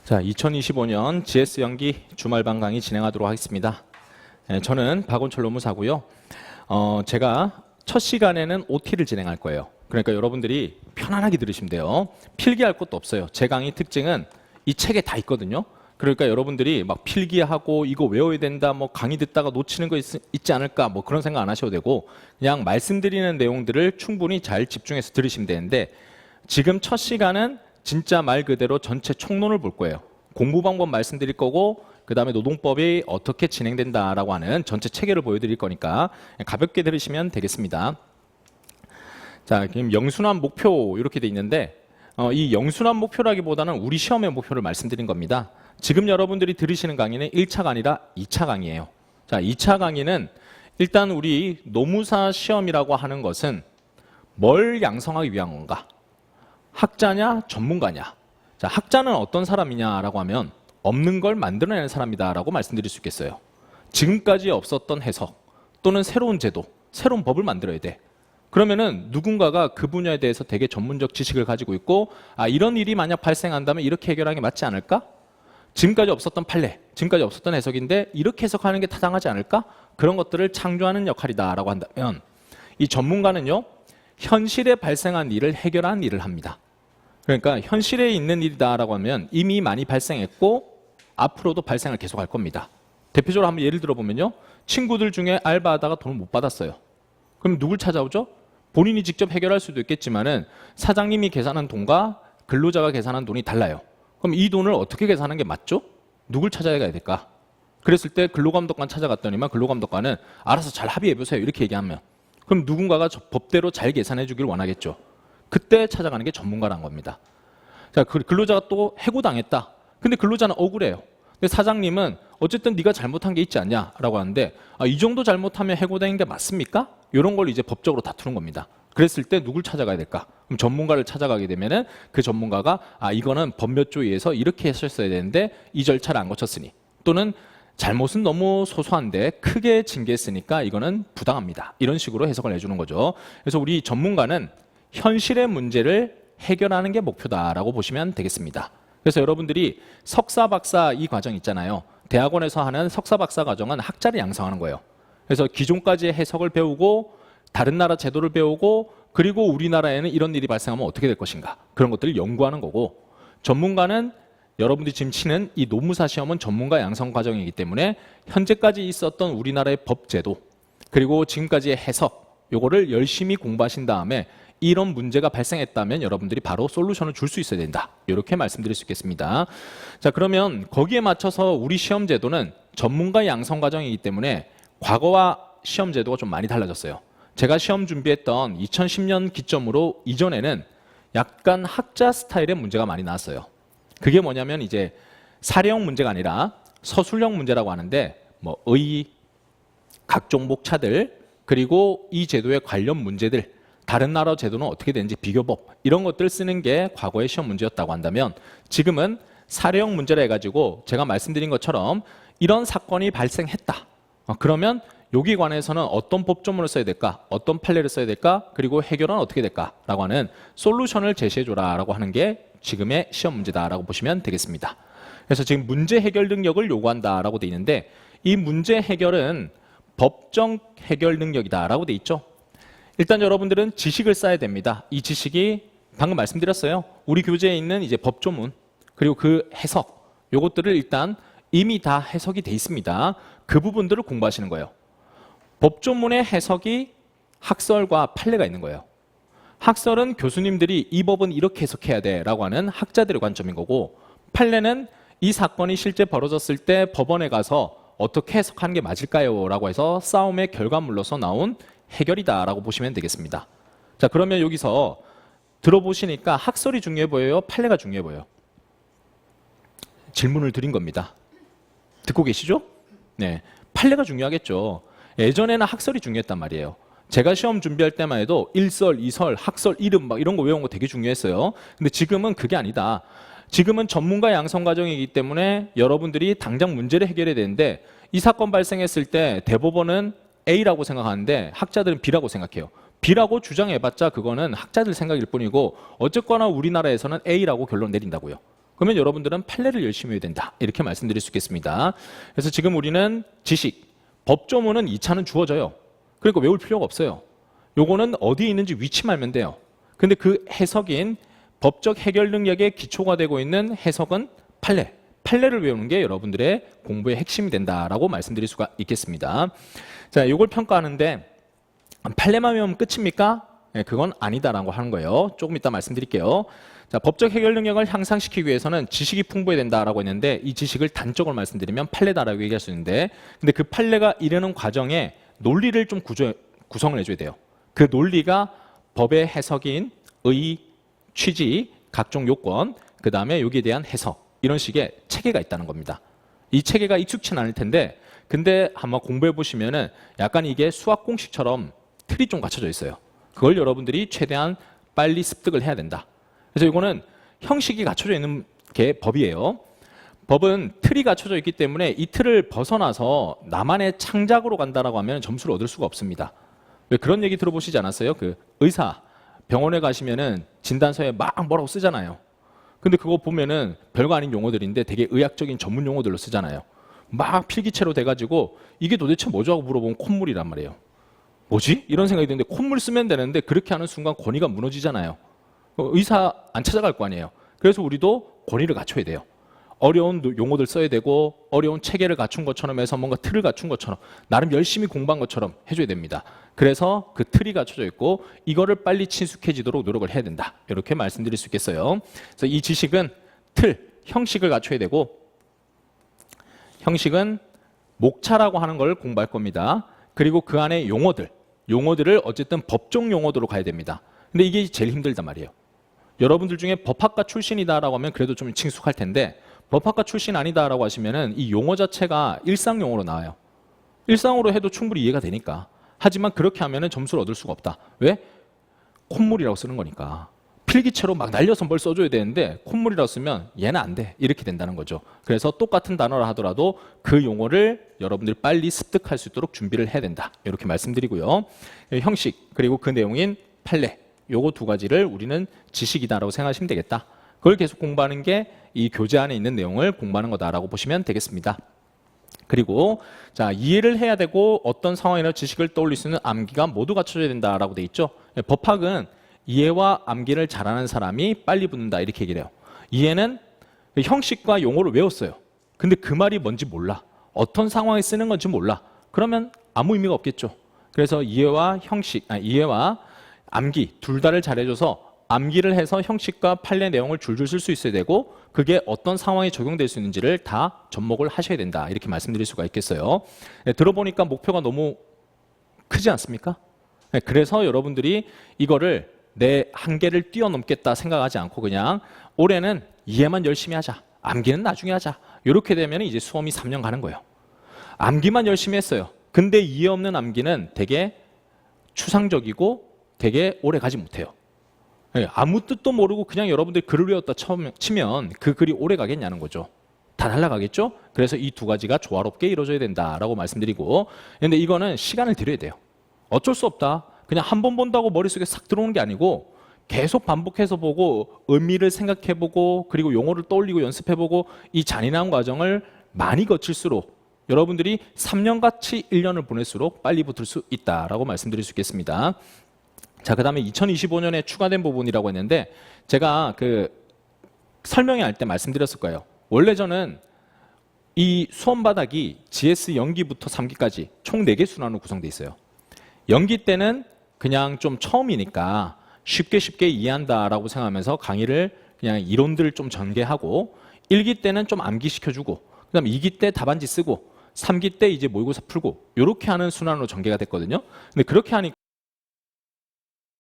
자, 2025년 GS 연기 주말반 강의 진행하도록 하겠습니다. 저는 박원철 노무사고요. 제가 첫 시간에는 OT를 진행할 거예요. 그러니까 여러분들이 편안하게 들으시면 돼요. 필기할 것도 없어요. 제 강의 특징은 이 책에 다 있거든요. 그러니까 여러분들이 막 필기하고 이거 외워야 된다, 뭐 강의 듣다가 놓치는 거 있지 않을까, 뭐 그런 생각 안 하셔도 되고 그냥 말씀드리는 내용들을 충분히 잘 집중해서 들으시면 되는데, 지금 첫 시간은 진짜 말 그대로 전체 총론을 볼 거예요. 공부 방법 말씀드릴 거고, 그 다음에 노동법이 어떻게 진행된다라고 하는 전체 체계를 보여드릴 거니까 가볍게 들으시면 되겠습니다. 자, 지금 영순환 목표 이렇게 돼 있는데, 이 영순환 목표라기보다는 우리 시험의 목표를 말씀드린 겁니다. 지금 여러분들이 들으시는 강의는 1차가 아니라 2차 강의예요. 자, 2차 강의는 일단 우리 노무사 시험이라고 하는 것은 뭘 양성하기 위한 건가? 학자냐 전문가냐? 자, 학자는 어떤 사람이냐라고 하면 없는 걸 만들어내는 사람이다라고 말씀드릴 수 있겠어요. 지금까지 없었던 해석 또는 새로운 제도, 새로운 법을 만들어야 돼. 그러면은 누군가가 그 분야에 대해서 되게 전문적 지식을 가지고 있고, 이런 일이 만약 발생한다면 이렇게 해결하는 게 맞지 않을까? 지금까지 없었던 판례, 지금까지 없었던 해석인데 이렇게 해석하는 게 타당하지 않을까? 그런 것들을 창조하는 역할이다라고 한다면, 이 전문가는요, 현실에 발생한 일을 해결하는 일을 합니다. 그러니까 현실에 있는 일이다라고 하면 이미 많이 발생했고 앞으로도 발생을 계속할 겁니다. 대표적으로 한번 예를 들어보면요, 친구들 중에 알바하다가 돈을 못 받았어요. 그럼 누굴 찾아오죠? 본인이 직접 해결할 수도 있겠지만은 사장님이 계산한 돈과 근로자가 계산한 돈이 달라요. 그럼 이 돈을 어떻게 계산하는 게 맞죠? 누굴 찾아가야 될까? 그랬을 때 근로감독관 찾아갔더니만 근로감독관은 알아서 잘 합의해보세요 이렇게 얘기하면, 그럼 누군가가 법대로 잘 계산해 주길 원하겠죠. 그때 찾아가는 게 전문가란 겁니다. 자, 근로자가 또 해고당했다. 근데 근로자는 억울해요. 근데 사장님은 어쨌든 네가 잘못한 게 있지 않냐라고 하는데, 이 정도 잘못하면 해고되는 게 맞습니까? 이런 걸 이제 법적으로 다투는 겁니다. 그랬을 때 누굴 찾아가야 될까? 그럼 전문가를 찾아가게 되면은 그 전문가가 이거는 법 몇 조에 의해서 이렇게 했었어야 되는데 이 절차를 안 거쳤으니, 또는 잘못은 너무 소소한데 크게 징계했으니까 이거는 부당합니다. 이런 식으로 해석을 해주는 거죠. 그래서 우리 전문가는 현실의 문제를 해결하는 게 목표다라고 보시면 되겠습니다. 그래서 여러분들이 석사, 박사 이 과정 있잖아요. 대학원에서 하는 석사, 박사 과정은 학자를 양성하는 거예요. 그래서 기존까지의 해석을 배우고 다른 나라 제도를 배우고, 그리고 우리나라에는 이런 일이 발생하면 어떻게 될 것인가, 그런 것들을 연구하는 거고, 전문가는 여러분들이 지금 치는 이 노무사 시험은 전문가 양성 과정이기 때문에 현재까지 있었던 우리나라의 법 제도 그리고 지금까지의 해석, 요거를 열심히 공부하신 다음에 이런 문제가 발생했다면 여러분들이 바로 솔루션을 줄 수 있어야 된다, 이렇게 말씀드릴 수 있겠습니다. 자, 그러면 거기에 맞춰서 우리 시험 제도는 전문가 양성 과정이기 때문에 과거와 시험 제도가 좀 많이 달라졌어요. 제가 시험 준비했던 2010년 기점으로 이전에는 약간 학자 스타일의 문제가 많이 나왔어요. 그게 뭐냐면 이제 사례형 문제가 아니라 서술형 문제라고 하는데, 뭐 각종 목차들, 그리고 이 제도의 관련 문제들, 다른 나라 제도는 어떻게 되는지 비교법, 이런 것들 쓰는 게 과거의 시험 문제였다고 한다면, 지금은 사례형 문제라 해가지고 제가 말씀드린 것처럼 이런 사건이 발생했다. 그러면 여기에 관해서는 어떤 법조문을 써야 될까, 어떤 판례를 써야 될까, 그리고 해결은 어떻게 될까라고 하는 솔루션을 제시해줘라라고 하는 게 지금의 시험 문제다라고 보시면 되겠습니다. 그래서 지금 문제 해결 능력을 요구한다라고 돼 있는데, 이 문제 해결은 법적 해결 능력이다라고 돼 있죠. 일단 여러분들은 지식을 쌓아야 됩니다. 이 지식이 방금 말씀드렸어요. 우리 교재에 있는 이제 법조문 그리고 그 해석, 요것들을 일단 이미 다 해석이 돼 있습니다. 그 부분들을 공부하시는 거예요. 법조문의 해석이 학설과 판례가 있는 거예요. 학설은 교수님들이 이 법은 이렇게 해석해야 돼라고 하는 학자들의 관점인 거고, 판례는 이 사건이 실제 벌어졌을 때 법원에 가서 어떻게 해석하는 게 맞을까요? 라고 해서 싸움의 결과물로서 나온 해결이다라고 보시면 되겠습니다. 자, 그러면 여기서 들어보시니까 학설이 중요해 보여요? 판례가 중요해 보여요? 질문을 드린 겁니다. 듣고 계시죠? 네, 판례가 중요하겠죠. 예전에는 학설이 중요했단 말이에요. 제가 시험 준비할 때만 해도 일설, 이설, 학설, 이름 막 이런 거 외우는 거 되게 중요했어요. 근데 지금은 그게 아니다. 지금은 전문가 양성 과정이기 때문에 여러분들이 당장 문제를 해결해야 되는데, 이 사건 발생했을 때 대법원은 A라고 생각하는데 학자들은 B라고 생각해요. B라고 주장해봤자 그거는 학자들 생각일 뿐이고, 어쨌거나 우리나라에서는 A라고 결론 내린다고요. 그러면 여러분들은 판례를 열심히 해야 된다. 이렇게 말씀드릴 수 있겠습니다. 그래서 지금 우리는 지식, 법조문은 2차는 주어져요. 그러니까 외울 필요가 없어요. 요거는 어디에 있는지 위치만 알면 돼요. 근데 그 해석인 법적 해결 능력의 기초가 되고 있는 해석은 판례. 판례를 외우는 게 여러분들의 공부의 핵심이 된다라고 말씀드릴 수가 있겠습니다. 자, 요걸 평가하는데 판례만 외우면 끝입니까? 네, 그건 아니다라고 하는 거예요. 조금 이따 말씀드릴게요. 자, 법적 해결 능력을 향상시키기 위해서는 지식이 풍부해야 된다라고 했는데 이 지식을 단적으로 말씀드리면 판례다라고 얘기할 수 있는데 근데 그 판례가 이르는 과정에 논리를 좀 구성을 해줘야 돼요. 그 논리가 법의 해석인 의, 취지, 각종 요건, 그 다음에 여기에 대한 해석 이런 식의 체계가 있다는 겁니다. 이 체계가 익숙치는 않을 텐데 근데 한번 공부해 보시면은 약간 이게 수학 공식처럼 틀이 좀 갖춰져 있어요. 그걸 여러분들이 최대한 빨리 습득을 해야 된다. 그래서 이거는 형식이 갖춰져 있는 게 법이에요. 법은 틀이 갖춰져 있기 때문에 이 틀을 벗어나서 나만의 창작으로 간다라고 하면 점수를 얻을 수가 없습니다. 왜 그런 얘기 들어보시지 않았어요? 그 의사 병원에 가시면은 진단서에 막 뭐라고 쓰잖아요. 근데 그거 보면은 별거 아닌 용어들인데 되게 의학적인 전문 용어들로 쓰잖아요. 막 필기체로 돼가지고 이게 도대체 뭐죠 하고 물어보면 콧물이란 말이에요. 뭐지? 이런 생각이 드는데 콧물 쓰면 되는데 그렇게 하는 순간 권위가 무너지잖아요. 의사 안 찾아갈 거 아니에요. 그래서 우리도 권위를 갖춰야 돼요. 어려운 용어들 써야 되고 어려운 체계를 갖춘 것처럼 해서 뭔가 틀을 갖춘 것처럼 나름 열심히 공부한 것처럼 해줘야 됩니다. 그래서 그 틀이 갖춰져 있고 이거를 빨리 친숙해지도록 노력을 해야 된다. 이렇게 말씀드릴 수 있겠어요. 그래서 이 지식은 틀, 형식을 갖춰야 되고 형식은 목차라고 하는 걸 공부할 겁니다. 그리고 그 안에 용어들을 어쨌든 법정 용어들로 가야 됩니다. 근데 이게 제일 힘들단 말이에요. 여러분들 중에 법학과 출신이다라고 하면 그래도 좀 친숙할 텐데 법학과 출신 아니다라고 하시면은 이 용어 자체가 일상 용어로 나와요. 일상으로 해도 충분히 이해가 되니까. 하지만 그렇게 하면은 점수를 얻을 수가 없다. 왜? 콧물이라고 쓰는 거니까. 필기체로 막 날려서 뭘 써줘야 되는데 콧물이라고 쓰면 얘는 안 돼. 이렇게 된다는 거죠. 그래서 똑같은 단어라 하더라도 그 용어를 여러분들이 빨리 습득할 수 있도록 준비를 해야 된다. 이렇게 말씀드리고요. 형식 그리고 그 내용인 판례. 요거 두 가지를 우리는 지식이다라고 생각하시면 되겠다. 그걸 계속 공부하는 게 이 교재 안에 있는 내용을 공부하는 거다라고 보시면 되겠습니다. 그리고 자 이해를 해야 되고 어떤 상황이나 지식을 떠올릴 수 있는 암기가 모두 갖춰져야 된다라고 돼 있죠. 법학은 이해와 암기를 잘하는 사람이 빨리 붙는다 이렇게 얘기를 해요. 이해는 형식과 용어를 외웠어요. 근데 그 말이 뭔지 몰라. 어떤 상황에 쓰는 건지 몰라. 그러면 아무 의미가 없겠죠. 그래서 이해와 이해와 암기 둘 다를 잘해줘서 암기를 해서 형식과 판례 내용을 줄줄 쓸 수 있어야 되고 그게 어떤 상황에 적용될 수 있는지를 다 접목을 하셔야 된다. 이렇게 말씀드릴 수가 있겠어요. 네, 들어보니까 목표가 너무 크지 않습니까? 네, 그래서 여러분들이 이거를 내 한계를 뛰어넘겠다 생각하지 않고 그냥 올해는 이해만 열심히 하자. 암기는 나중에 하자. 이렇게 되면 이제 수험이 3년 가는 거예요. 암기만 열심히 했어요. 근데 이해 없는 암기는 되게 추상적이고 되게 오래 가지 못해요. 아무 뜻도 모르고 그냥 여러분들이 글을 외웠다 치면 그 글이 오래 가겠냐는 거죠. 다 날아가겠죠? 그래서 이 두 가지가 조화롭게 이루어져야 된다라고 말씀드리고 근데 이거는 시간을 들여야 돼요. 어쩔 수 없다. 그냥 한 번 본다고 머릿속에 싹 들어오는 게 아니고 계속 반복해서 보고 의미를 생각해보고 그리고 용어를 떠올리고 연습해보고 이 잔인한 과정을 많이 거칠수록 여러분들이 3년같이 1년을 보낼수록 빨리 붙을 수 있다라고 말씀드릴 수 있겠습니다. 자, 그 다음에 2025년에 추가된 부분이라고 했는데 제가 그 설명회 할 때 말씀드렸을 거예요. 원래 저는 이 수험 바닥이 GS 연기부터 3기까지 총 4개 순환으로 구성되어 있어요. 연기 때는 그냥 좀 처음이니까 쉽게 이해한다라고 생각하면서 강의를 그냥 이론들을 좀 전개하고 1기 때는 좀 암기시켜주고 그 다음에 2기 때 답안지 쓰고 3기 때 이제 모의고사 풀고 이렇게 하는 순환으로 전개가 됐거든요. 근데 그렇게 하니까